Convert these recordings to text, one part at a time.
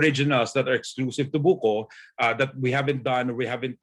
originals that are exclusive to BUKO that we haven't done or we haven't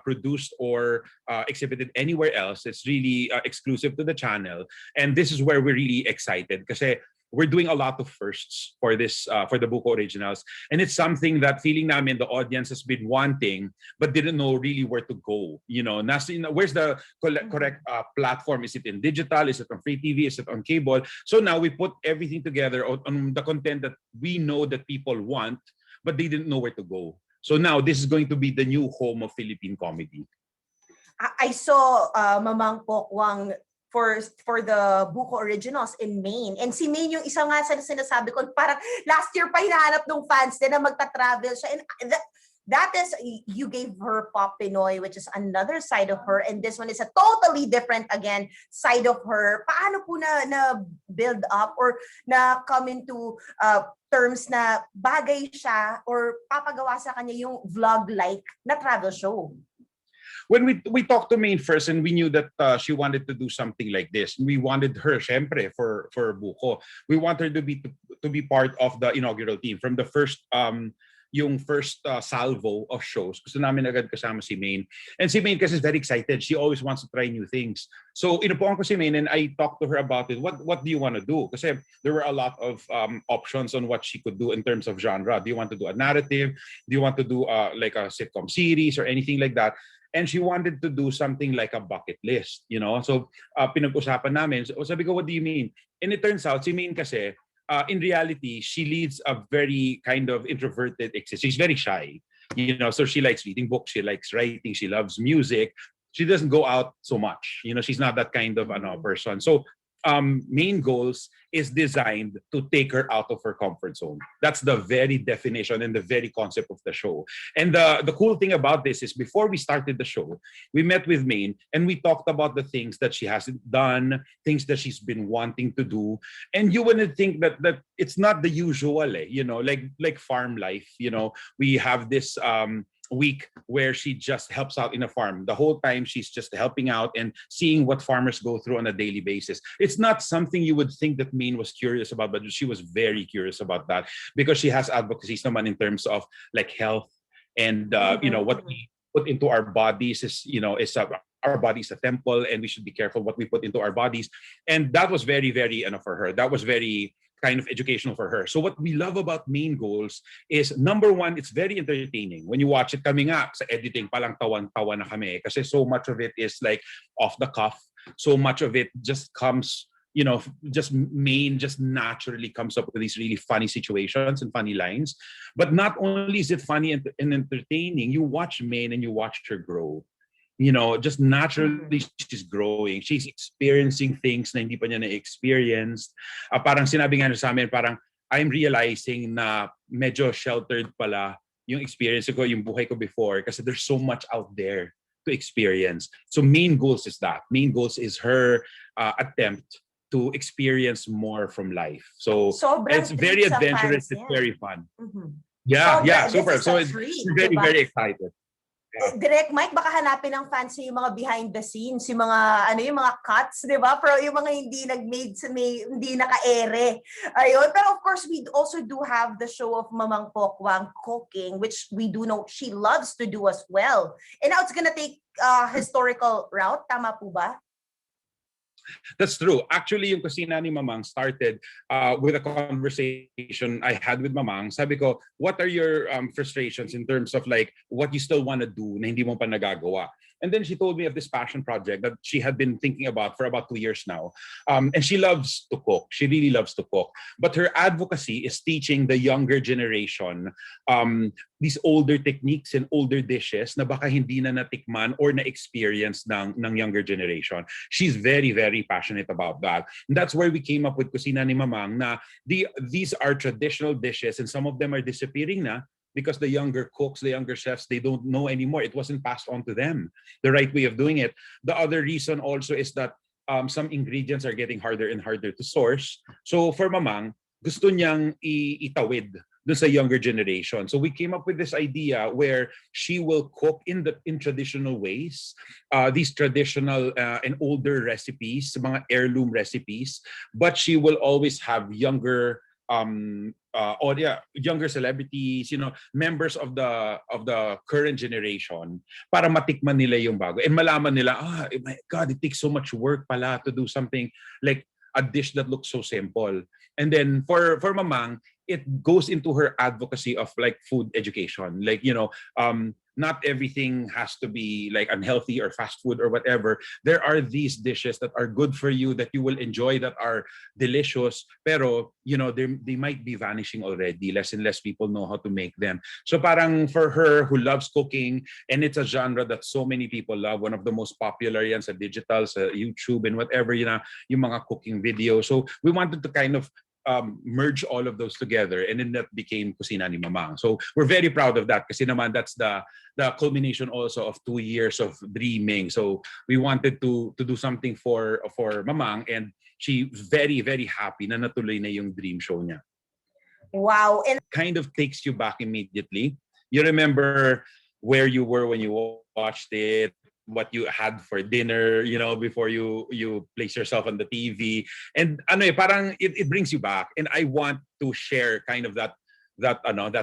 produced or exhibited anywhere else. It's really exclusive to the channel, and this is where we're really excited because we're doing a lot of firsts for this for the BUKO originals, and it's something that feeling namin the audience has been wanting but didn't know really where to go. Where's the correct platform? Is it in digital? Is it on free TV? Is it on cable? So now we put everything together on the content that we know that people want, but they didn't know where to go. So now this is going to be the new home of Philippine comedy. I saw Mamang Pokwang for the BUKO Originals in Maine. And si Maine yung isa nga sa sinasabi ko, parang last year pa hinahanap ng fans din na magta-travel siya. And that is, you gave her Pop Pinoy, which is another side of her. And this one is a totally different, again, side of her. Paano po na build up or na come into terms na bagay siya or papagawa sa kanya yung vlog-like na travel show? When we talked to Maine first, and we knew that she wanted to do something like this. We wanted her, syempre, for BUKO. We want her to be part of the inaugural team from the first yung first salvo of shows. Gusto namin agad kasama si Maine. And si Maine kasi is very excited. She always wants to try new things. So inupuan ko si Maine and I talked to her about it. What do you want to do? Kasi there were a lot of options on what she could do in terms of genre. Do you want to do a narrative? Do you want to do like a sitcom series or anything like that? And she wanted to do something like a bucket list, So pinag-usapan namin. So sabi ko, what do you mean? And it turns out, si Maine kasi, in reality, she leads a very kind of introverted existence. She's very shy, so she likes reading books, she likes writing, she loves music. She doesn't go out so much. She's not that kind of person. So Main Goals is designed to take her out of her comfort zone. That's the very definition and the very concept of the show. And the cool thing about this is before we started the show, we met with Maine and we talked about the things that she hasn't done, things that she's been wanting to do. And you wouldn't think that it's not the usual, like farm life. We have this week where she just helps out in a farm. The whole time she's just helping out and seeing what farmers go through on a daily basis. It's not something you would think that Maine was curious about, but she was very curious about that because she has advocacies naman in terms of like health and what we put into our bodies is our body is a temple and we should be careful what we put into our bodies. And that was very, very for her. That was very kind of educational for her. So what we love about Main Goals is, number one, it's very entertaining. When you watch it, kami nga, sa editing palang tawan-tawa na kami kasi so much of it is like off the cuff. So much of it just comes, just naturally comes up with these really funny situations and funny lines. But not only is it funny and entertaining, you watch Main and you watch her grow. Just naturally she's growing. She's experiencing things na hindi pa niya na-experienced. Parang sinabi nga sa amin, parang I'm realizing na medyo sheltered pala yung experience ko, yung buhay ko before kasi there's so much out there to experience. So Main Goals is that. Main Goals is her attempt to experience more from life. So it's very adventurous. It's very fun. Yeah, super. So it's very, very excited. Direct Mike, baka hanapin ng fans yung mga behind the scenes, yung mga yung mga cuts, 'di ba? Pero yung mga hindi nag-made hindi naka-ere. Ayun, pero of course we also do have the show of Mamang Pokwang cooking, which we do know she loves to do as well. And now it's gonna take historical route, tama po ba? That's true. Actually, yung kusina ni Mamang started with a conversation I had with Mamang. Sabi ko, what are your frustrations in terms of like what you still want to do na hindi mo pa nagagawa? And then she told me of this passion project that she had been thinking about for about 2 years now. And she loves to cook. She really loves to cook. But her advocacy is teaching the younger generation these older techniques and older dishes na baka hindi na natikman or na-experience ng younger generation. She's very, very passionate about that. And that's where we came up with Kusina ni Mamang na these are traditional dishes and some of them are disappearing na because the younger cooks, the younger chefs, they don't know anymore. It wasn't passed on to them, the right way of doing it. The other reason also is that some ingredients are getting harder and harder to source. So for Mamang, gusto niyang itawid dun sa younger generation. So we came up with this idea where she will cook in traditional ways, these traditional and older recipes, mga heirloom recipes, but she will always have younger younger celebrities, members of the current generation, para matikman nila yung bago and malaman nila, my God, it takes so much work pala to do something like a dish that looks so simple. And then for Mamang, it goes into her advocacy of like food education. Like, not everything has to be like unhealthy or fast food or whatever. There are these dishes that are good for you, that you will enjoy, that are delicious, pero they might be vanishing already. Less and less people know how to make them. So parang for her who loves cooking, and it's a genre that so many people love, one of the most popular yan sa digital, sa YouTube and whatever, yung mga cooking videos. So we wanted to kind of merge all of those together, and then that became Kusina ni Mamang. So we're very proud of that kasi naman that's the culmination also of 2 years of dreaming. So we wanted to do something for Mamang, and she very, very happy na natuloy na yung dream show niya. Wow. And kind of takes you back immediately. You remember where you were when you watched it, what you had for dinner, before you place yourself on the TV. And parang it brings you back. And I want to share kind of that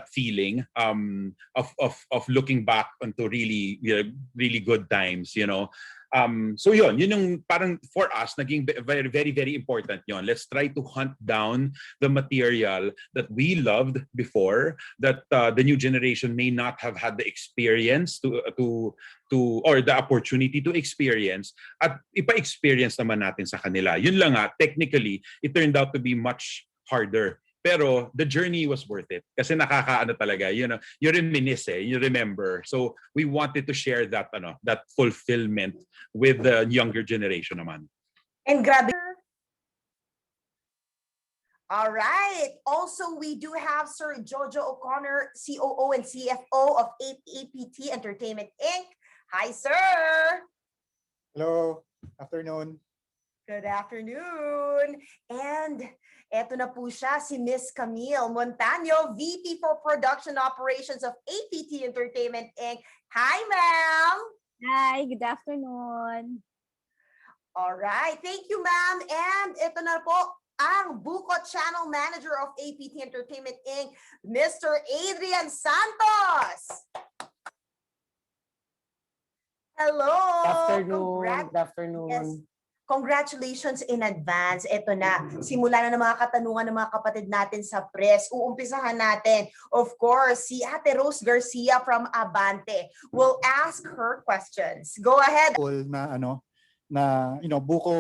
feeling of looking back onto really, really good times, So yun yung parang for us naging very, very, very important yon. Let's try to hunt down the material that we loved before, that the new generation may not have had the experience to or the opportunity to experience, at ipa-experience naman natin sa kanila. Yun lang technically it turned out to be much harder. Pero the journey was worth it. Kasi nakakaano talaga, you reminisce, you remember. So we wanted to share that fulfillment with the younger generation naman. And grabe. All right. Also, we do have Sir Jojo Oconer, COO and CFO of APT Entertainment Inc. Hi, sir. Hello. Afternoon. Good afternoon. And eto na po siya, si Miss Camille Montaño, VP for Production Operations of APT Entertainment Inc. Hi, ma'am. Hi, good afternoon. All right. Thank you, ma'am. And ito na po ang BUKO Channel Manager of APT Entertainment Inc., Mr. Adrian Santos. Hello. Good afternoon. Yes. Congratulations in advance. Ito na, simula na ng mga katanungan ng mga kapatid natin sa press. Uumpisahan natin. Of course, si Ate Rose Garcia from Abante will ask her questions. Go ahead. BUKO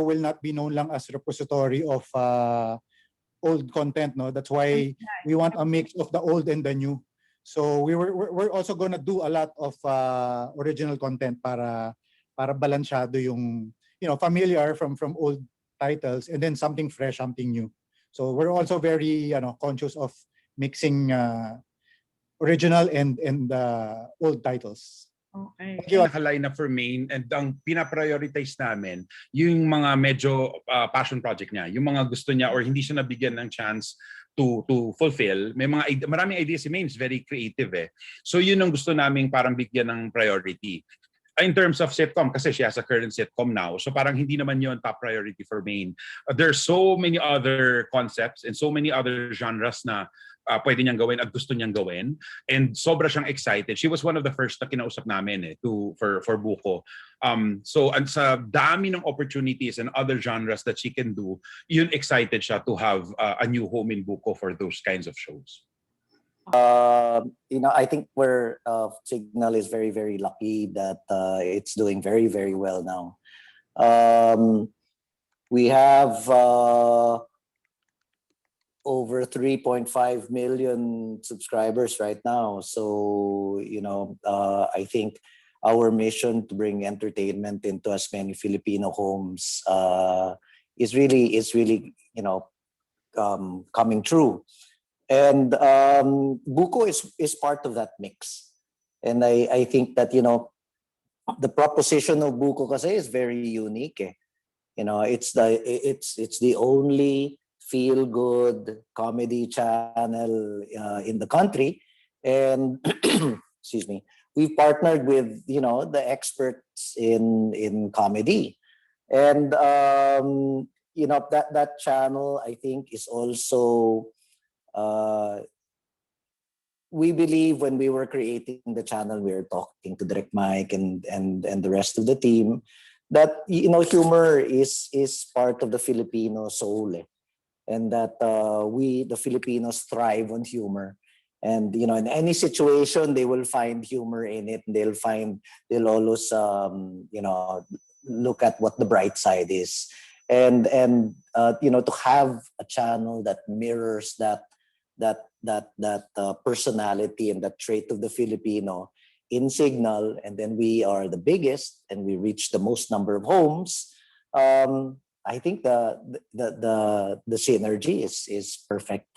will not be known lang as repository of old content, no? That's why we want a mix of the old and the new. So we're also gonna do a lot of original content para balansyado yung familiar from old titles, and then something fresh, something new. So we're also very conscious of mixing original and old titles. Okay. Nakaline up for Maine, and ang pinaprioritize namin yung mga medyo passion project niya, yung mga gusto niya or hindi siya nabigyan ng chance to fulfill. May maraming ideas si Maine, is very creative So yun ang gusto naming parang bigyan ng priority. In terms of sitcom, kasi she has a current sitcom now, so parang hindi naman yun top priority for Maine. There's so many other concepts and so many other genres na pwede niyang gawin at gusto niyang gawin, and sobra siyang excited. She was one of the first na kinausap namin for BUKO. So and sa dami ng opportunities and other genres that she can do, yun excited siya to have a new home in BUKO for those kinds of shows. I think Cignal is very, very lucky that it's doing very, very well now. We have over 3.5 million subscribers right now. So, I think our mission to bring entertainment into as many Filipino homes is really coming true. And BUKO is part of that mix. And I think that, the proposition of BUKO kasi is very unique. It's the only feel-good comedy channel in the country. And, excuse me, we've partnered with, the experts in comedy. And, that channel, I think, is also we believe when we were creating the channel, we were talking to Direct Mike and the rest of the team that humor is part of the Filipino soul, and that we the Filipinos thrive on humor, and in any situation they will find humor in it. They'll always look at what the bright side is, and to have a channel that mirrors that personality and that trait of the Filipino in Cignal, and then we are the biggest and we reach the most number of homes. I think the synergy is perfect.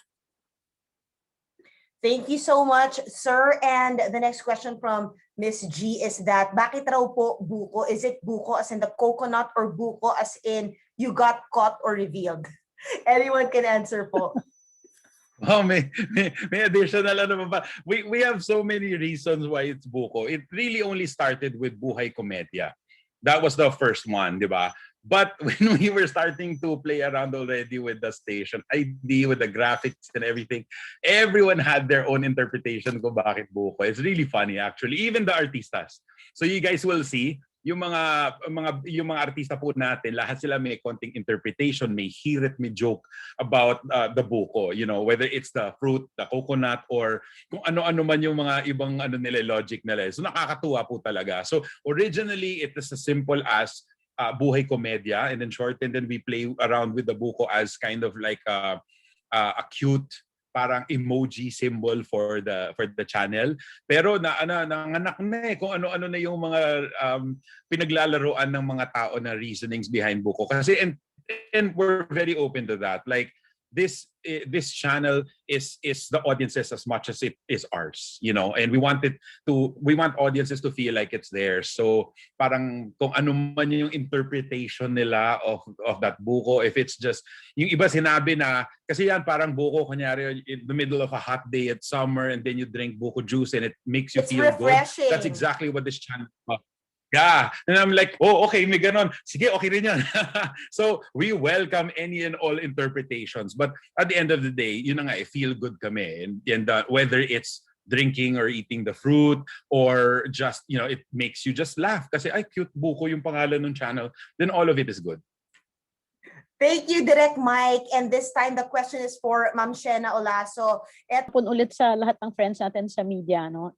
Thank you so much, sir. And the next question from Miss G is that, bakit raw po buko? Is it buko as in the coconut or buko as in you got caught or revealed? Anyone can answer po. Oh, may additional ano pa. We have so many reasons why it's buko. It really only started with Buhay Komedya. That was the first one, di ba? But when we were starting to play around already with the station ID, with the graphics and everything, everyone had their own interpretation kung bakit buko. It's really funny actually, even the artistas. So you guys will see, yung mga artista po natin, lahat sila may konting interpretation, may hirit, may joke about the buko, whether it's the fruit, the coconut, or kung ano-ano man yung mga ibang logic nila. So nakakatuwa po talaga. So originally it is as simple as Buhay Komedya, and then shortened, and we play around with the buko as kind of like a cute parang emoji symbol for the channel. Pero nanganak na kung ano-ano na yung mga pinaglalaroan ng mga tao na reasonings behind buko. Kasi and we're very open to that. Like this channel is the audiences as much as it is ours, and we want audiences to feel like it's theirs. So parang kung ano man yung interpretation nila of that buko, if it's just yung iba sinabi na kasi yan parang buko kunyari in the middle of a hot day at summer, and then you drink buko juice and it makes you feel refreshing. Good. That's exactly what this channel is. Yeah. And I'm like, oh, okay, may ganon. Sige, okay rin yan. So we welcome any and all interpretations. But at the end of the day, yun na nga, feel good kami. And whether it's drinking or eating the fruit, or just, it makes you just laugh. Kasi, ay, cute buko yung pangalan ng channel. Then all of it is good. Thank you, Direct Mike. And this time, the question is for Ma'am Shena Olaso. Pun ulit sa lahat ng friends natin sa media, no?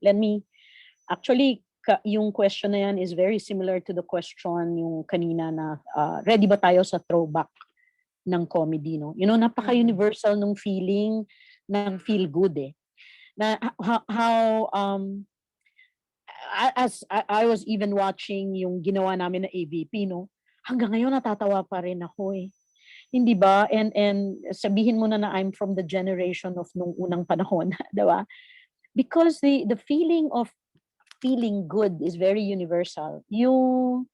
Actually, yung question na yan is very similar to the question yung kanina na ready ba tayo sa throwback ng comedy, no? Napaka-universal nung feeling ng feel good Na how as I was even watching yung ginawa namin na AVP, no? Hanggang ngayon natatawa pa rin ako Hindi ba? And sabihin mo na I'm from the generation of nung unang panahon, 'di ba? Because the feeling of feeling good is very universal. Yung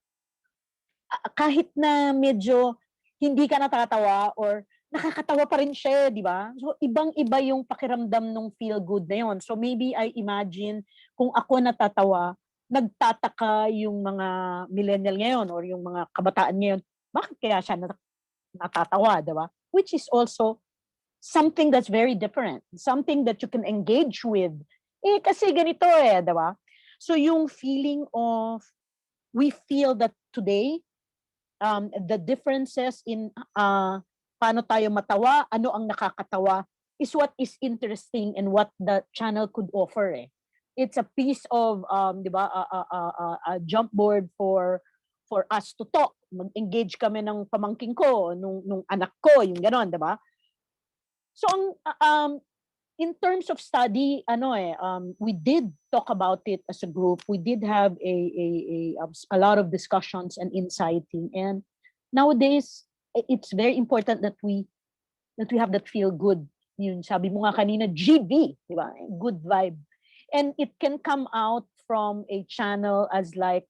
kahit na medyo hindi ka natatawa or nakakatawa pa rin siya, di ba? So ibang-iba yung pakiramdam ng feel good na yun. So maybe I imagine kung ako natatawa, nagtataka yung mga millennial ngayon or yung mga kabataan ngayon, bakit kaya siya natatawa, di ba? Which is also something that's very different. Something that you can engage with. Kasi ganito di ba? So yung feeling of, we feel that today, the differences in paano tayo matawa, ano ang nakakatawa, is what is interesting and what the channel could offer. It's a piece of, di ba, a jump board for us to talk. Mag-engage kami ng pamangking ko, nung anak ko, yung gano'n, di ba? So in terms of study, we did talk about it as a group. We did have a lot of discussions and insighting. And nowadays, it's very important that we have that feel good. Yun, sabi mo nga kanina, GB, di ba? Good vibe. And it can come out from a channel as like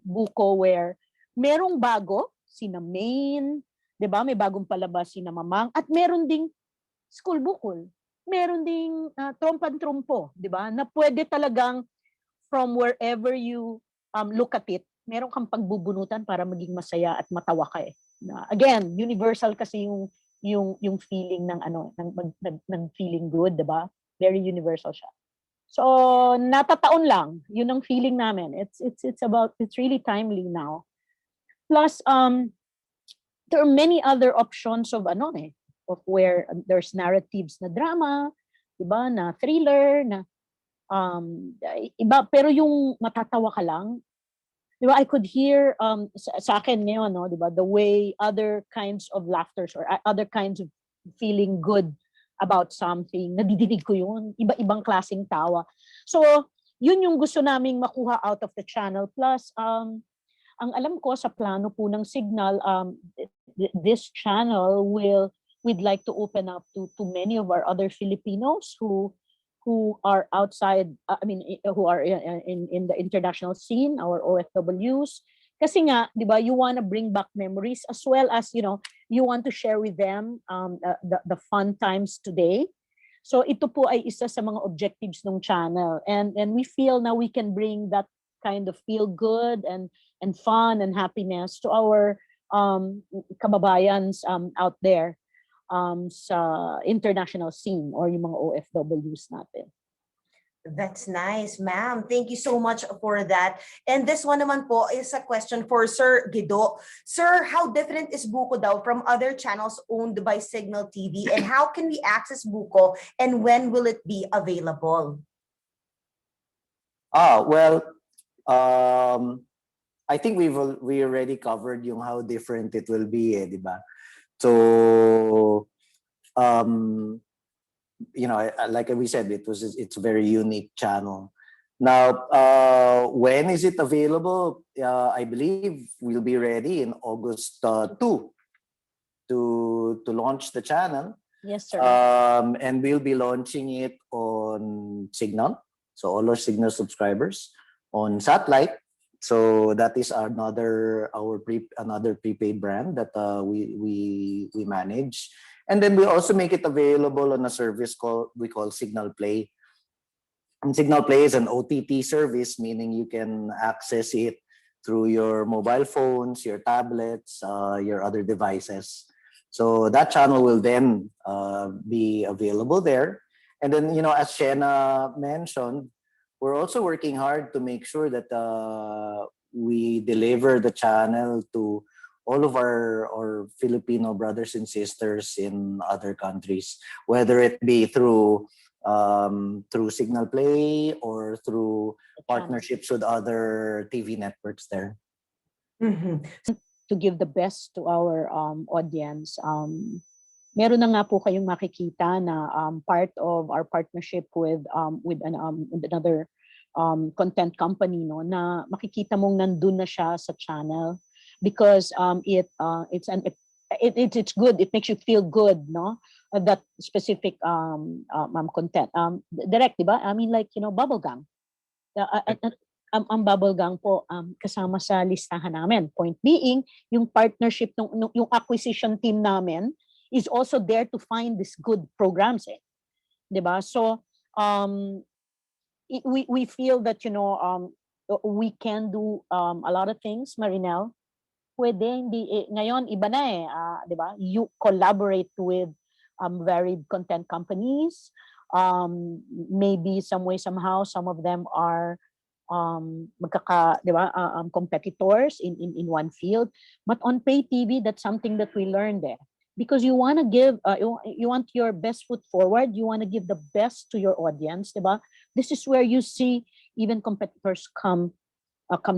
Buko, where merong bago, sina Maine, di ba? May bagong palabas sina Mamang, at meron ding school bukol. Meron ding trompan-trompo, di ba? Na pwede talagang from wherever you look at it, meron kang pagbubunutan para maging masaya at matawa ka Na, again, universal kasi yung yung feeling ng ng feeling good, 'di ba? Very universal siya. So natataon lang, yun ang feeling namin. It's really timely now. Plus there are many other options of of where there's narratives na drama, 'di ba, na thriller, na iba, pero yung matatawa ka lang. 'Di ba, I could hear sa akin ngayon, no, 'di ba, the way other kinds of laughters or other kinds of feeling good about something, nadidinig ko yun, iba-ibang klaseng tawa. So, yun yung gusto naming makuha out of the channel. Plus, ang alam ko sa plano po ng Cignal, this channel we'd like to open up to many of our other Filipinos who are outside, who are in the international scene, our OFWs. Kasi nga, di ba, you want to bring back memories as well as, you want to share with them the fun times today. So ito po ay isa sa mga objectives ng channel. And we feel now we can bring that kind of feel good and fun and happiness to our kababayans out there sa international scene or yung mga OFWs natin. That's nice, ma'am. Thank you so much for that. And this one naman po is a question for Sir Guido. Sir, how different is BUKO daw from other channels owned by Cignal TV? And how can we access BUKO? And when will it be available? Well, I think we already covered yung how different it will be, di ba? So, like we said, it's a very unique channel. Now, when is it available? I believe we'll be ready in August 2 to launch the channel. Yes, sir. And we'll be launching it on Cignal, so all our Cignal subscribers, on satellite. So that is another prepaid brand that we manage. And then we also make it available on a service we call Cignal Play. And Cignal Play is an OTT service, meaning you can access it through your mobile phones, your tablets, your other devices. So that channel will then be available there. And then, as Shena mentioned, we're also working hard to make sure that we deliver the channel to all of our Filipino brothers and sisters in other countries, whether it be through Cignal Play or through partnerships with other TV networks there. Mm-hmm. To give the best to our audience, meron na nga po kayong makikita na part of our partnership with another content company, no, na makikita mong nandun na siya sa channel because it's good, it makes you feel good, no, that specific content. Direct, diba? I mean, like, bubble gang. Ang bubble gang po kasama sa listahan namin. Point being, yung partnership, yung acquisition team namin is also there to find these good programs, diba? So we feel that we can do a lot of things, Marinel. Pwede, hindi ngayon iba na diba? You collaborate with varied content companies. Maybe some way somehow some of them are diba, competitors in one field, but on pay TV, that's something that we learned there. Because you want to give, you want your best foot forward. You want to give the best to your audience, diba? This is where you see even competitors come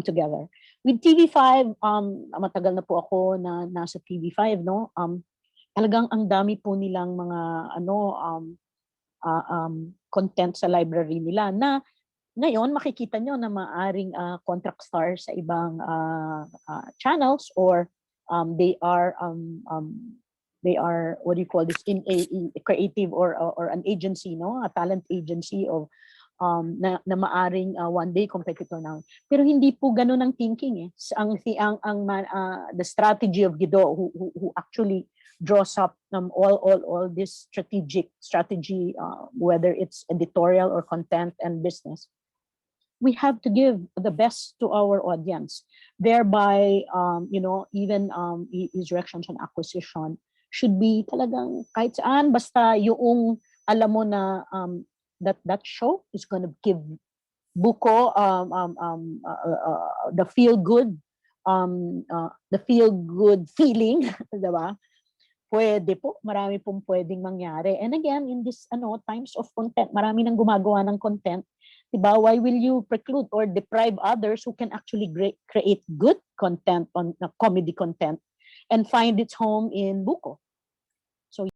together. With TV5, matagal na po ako na nasa TV5, no? Talagang ang dami po nilang mga content sa library nila na ngayon makikita nyo na maaring contract stars sa ibang channels, or they are what do you call this, in a creative or an agency, no, a talent agency of na maaring one day competitor na. Pero hindi po ganoon ang thinking the strategy of Guido who actually draws up all this strategy, whether it's editorial or content and business. We have to give the best to our audience, thereby even his directions on acquisition should be talagang kahit saan, basta yung alam mo na that show is gonna give BUKO the feel good feeling, 'di ba? Pwede po, marami pong pwedeng mangyari. And again, in this times of content, marami nang gumagawa ng content. Diba? Why will you preclude or deprive others who can actually create good content on comedy content and find its home in BUKO?